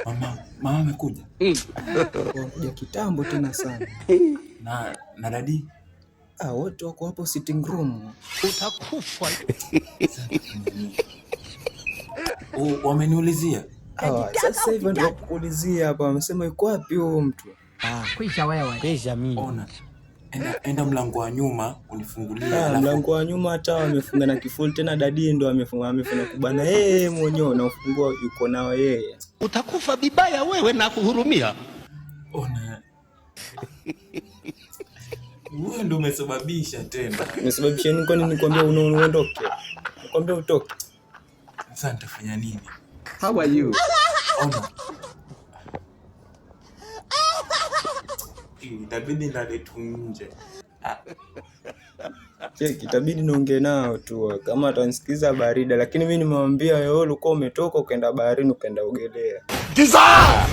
Mama amekuja. Wamekuja kitambo tena sana. Na dadi? Wote wako hapo sitting room. Utakufa. Wameniulizia. Sasa hivi ndio kuulizia hapa, wamesema yuko wapi huyo mtu? Kwisha wewe. Kwisha mimi. Ona. Enda mlango wa nyuma unifungulie. Mlango wa nyuma hata wamefunga na kifuli, tena dadi ndo amefunga kubana mwenyewe na ufungua yuko nao yeye. Utakufa bibaya wewe na kuhurumia. Ona. Wewe ndio umesababisha tena. Umesababisha nini? Kwani nikwambia uondoke? Nikwambia utoke. Sasa nitafanya nini? How are you? Ona. Itabidi ndale tu nje. Itabidi niongee nao tu kama atanisikiza barida, lakini mimi nimemwambia wewe ulikuwa umetoka ukaenda baharini ukaenda ogelea. Kizazi!